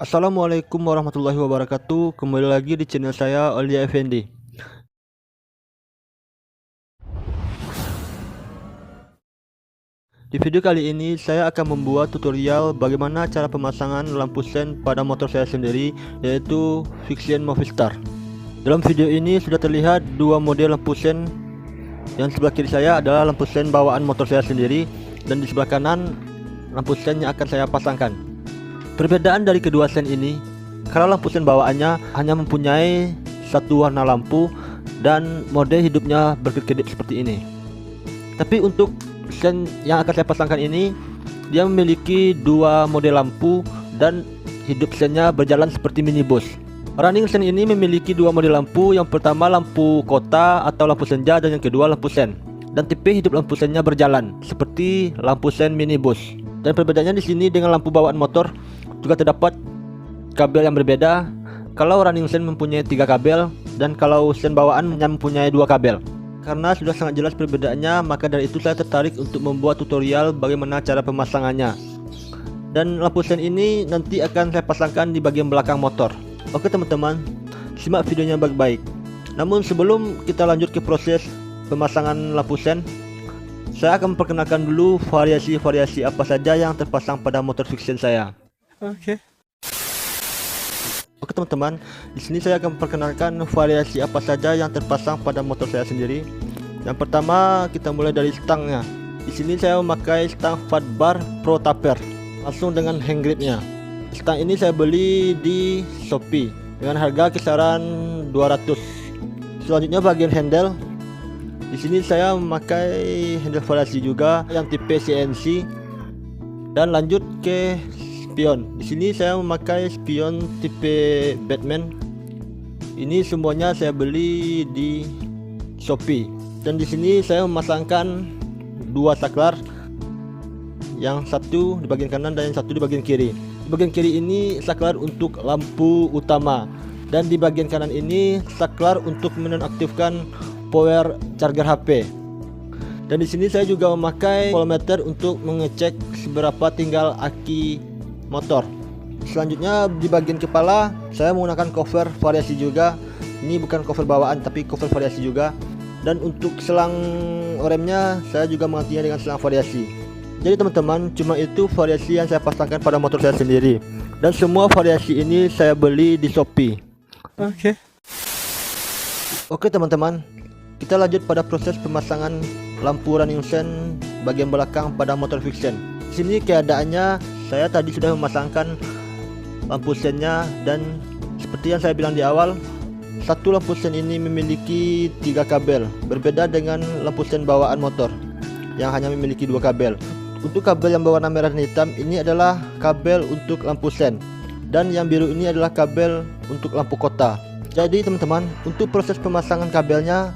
Assalamualaikum warahmatullahi wabarakatuh. Kembali lagi di channel saya, Aulia Effendi. Di video kali ini saya akan membuat tutorial bagaimana cara pemasangan lampu sen pada motor saya sendiri, yaitu Vixian Movistar. Dalam video ini sudah terlihat dua model lampu sen. Yang sebelah kiri saya adalah lampu sen bawaan motor saya sendiri, dan di sebelah kanan lampu sen yang akan saya pasangkan. Perbedaan dari kedua sen ini, kalau lampu sen bawaannya hanya mempunyai satu warna lampu dan mode hidupnya berkedip seperti ini. Tapi untuk sen yang akan saya pasangkan ini, dia memiliki dua model lampu dan hidup sennya berjalan seperti minibus. Running sen ini memiliki dua model lampu, yang pertama lampu kota atau lampu senja, dan yang kedua lampu sen. Dan tipe hidup lampu sennya berjalan seperti lampu sen minibus. Dan perbedaannya di sini dengan lampu bawaan motor juga terdapat kabel yang berbeda. Kalau running sen mempunyai 3 kabel, dan kalau sen bawaan hanya mempunyai 2 kabel. Karena sudah sangat jelas perbedaannya, maka dari itu saya tertarik untuk membuat tutorial bagaimana cara pemasangannya. Dan lampu sen ini nanti akan saya pasangkan di bagian belakang motor. Oke teman-teman, simak videonya baik-baik. Namun sebelum kita lanjut ke proses pemasangan lampu sen, saya akan memperkenalkan dulu variasi-variasi apa saja yang terpasang pada motor Vixian saya. Oke teman-teman, di sini saya akan memperkenalkan variasi apa saja yang terpasang pada motor saya sendiri. Yang pertama kita mulai dari stangnya. Di sini saya memakai stang Fatbar Pro Taper langsung dengan hand gripnya. Stang ini saya beli di Shopee dengan harga kisaran 200. Selanjutnya bagian handle. Di sini saya memakai handle variasi juga yang tipe CNC. Dan lanjut ke spion. Di sini saya memakai spion tipe Batman. Ini semuanya saya beli di Shopee. Dan di sini saya memasangkan dua saklar, yang satu di bagian kanan dan yang satu di bagian kiri. Di bagian kiri ini saklar untuk lampu utama, dan di bagian kanan ini saklar untuk menonaktifkan power charger HP. Dan di sini saya juga memakai voltmeter untuk mengecek seberapa tinggal aki motor. Selanjutnya di bagian kepala saya menggunakan cover variasi juga. Ini bukan cover bawaan tapi cover variasi juga. Dan untuk selang remnya saya juga menggantinya dengan selang variasi. Jadi teman-teman, cuma itu variasi yang saya pasangkan pada motor saya sendiri. Dan semua variasi ini saya beli di Shopee. Oke teman-teman, kita lanjut pada proses pemasangan lampu running sen bagian belakang pada motor Vixian. Di sini keadaannya saya tadi sudah memasangkan lampu sennya, dan seperti yang saya bilang di awal, satu lampu sen ini memiliki 3 kabel, berbeda dengan lampu sen bawaan motor yang hanya memiliki 2 kabel. Untuk kabel yang berwarna merah dan hitam ini adalah kabel untuk lampu sen, dan yang biru ini adalah kabel untuk lampu kota. Jadi teman-teman, untuk proses pemasangan kabelnya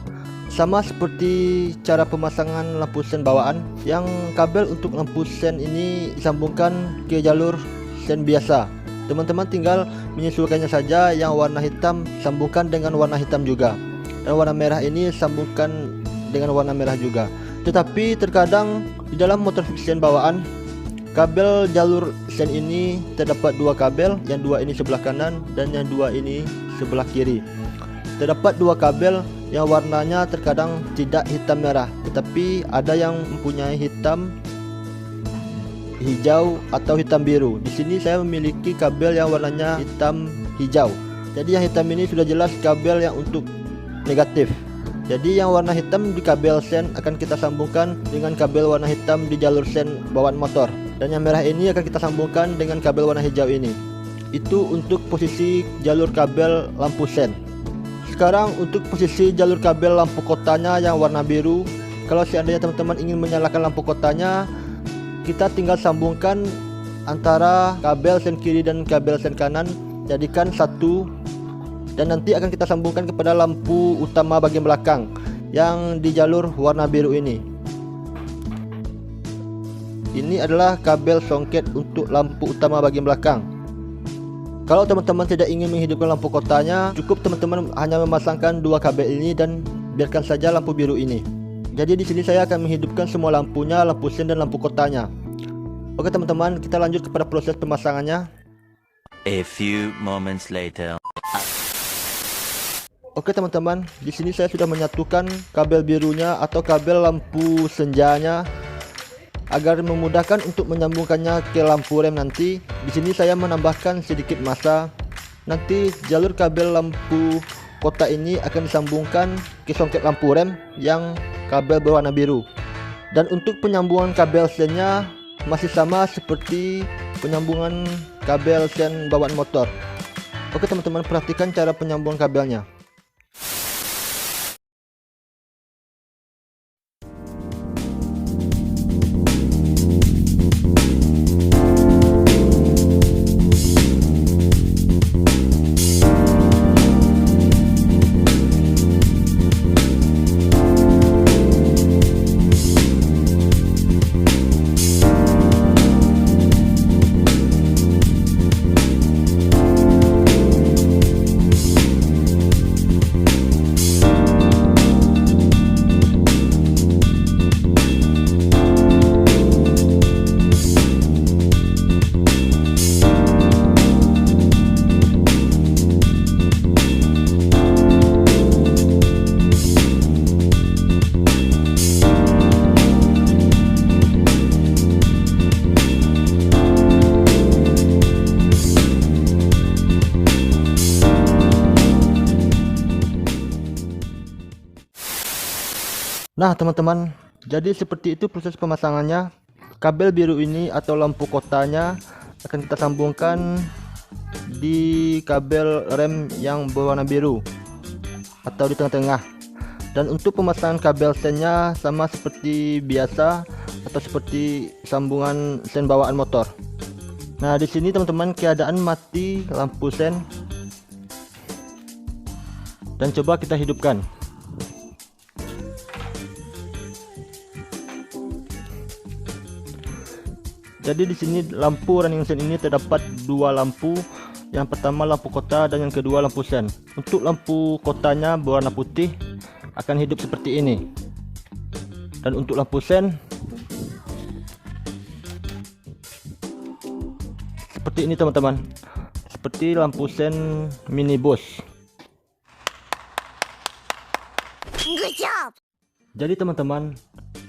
sama seperti cara pemasangan lampu sen bawaan. Yang kabel untuk lampu sen ini disambungkan ke jalur sen biasa. Teman-teman tinggal menyesuaikannya saja. Yang warna hitam sambungkan dengan warna hitam juga, dan warna merah ini sambungkan dengan warna merah juga. Tetapi terkadang di dalam motor Vixian bawaan, kabel jalur sen ini terdapat 2 kabel, yang 2 ini sebelah kanan dan yang 2 ini sebelah kiri. Terdapat 2 kabel yang warnanya terkadang tidak hitam merah, tetapi ada yang mempunyai hitam hijau atau hitam biru. Di sini saya memiliki kabel yang warnanya hitam hijau. Jadi yang hitam ini sudah jelas kabel yang untuk negatif. Jadi yang warna hitam di kabel sen akan kita sambungkan dengan kabel warna hitam di jalur sen bawaan motor, dan yang merah ini akan kita sambungkan dengan kabel warna hijau ini. Itu untuk posisi jalur kabel lampu sen. Sekarang untuk posisi jalur kabel lampu kotanya yang warna biru. Kalau seandainya teman-teman ingin menyalakan lampu kotanya, kita tinggal sambungkan antara kabel sen kiri dan kabel sen kanan, jadikan satu, dan nanti akan kita sambungkan kepada lampu utama bagian belakang yang di jalur warna biru ini. Ini adalah kabel songket untuk lampu utama bagian belakang. Kalau teman-teman tidak ingin menghidupkan lampu kotanya, cukup teman-teman hanya memasangkan 2 kabel ini dan biarkan saja lampu biru ini. Jadi di sini saya akan menghidupkan semua lampunya, lampu sen dan lampu kotanya. Oke teman-teman, kita lanjut kepada proses pemasangannya. A few moments later. Oke teman-teman, di sini saya sudah menyatukan kabel birunya atau kabel lampu senjanya agar memudahkan untuk menyambungkannya ke lampu rem nanti. Di sini saya menambahkan sedikit massa. Nanti jalur kabel lampu kota ini akan disambungkan ke songket lampu rem yang kabel berwarna biru. Dan untuk penyambungan kabel sennya masih sama seperti penyambungan kabel sen bawaan motor. Oke teman-teman, perhatikan cara penyambungan kabelnya. Nah teman-teman, jadi seperti itu proses pemasangannya. Kabel biru ini atau lampu kotanya akan kita sambungkan di kabel rem yang berwarna biru atau di tengah-tengah. Dan untuk pemasangan kabel sennya sama seperti biasa atau seperti sambungan sen bawaan motor. Nah di sini teman-teman keadaan mati lampu sen, dan coba kita hidupkan. Jadi di sini lampu running sen ini terdapat dua lampu. Yang pertama lampu kota dan yang kedua lampu sen. Untuk lampu kotanya berwarna putih akan hidup seperti ini. Dan untuk lampu sen seperti ini teman-teman. Seperti lampu sen minibus. Good job. Jadi teman-teman,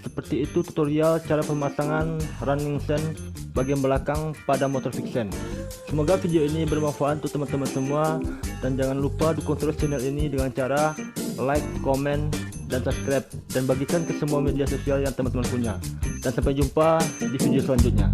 seperti itu tutorial cara pemasangan running sen bagian belakang pada motor Vixen. Semoga video ini bermanfaat untuk teman-teman semua, dan jangan lupa dukung terus channel ini dengan cara like, komen, dan subscribe, dan bagikan ke semua media sosial yang teman-teman punya. Dan sampai jumpa di video selanjutnya.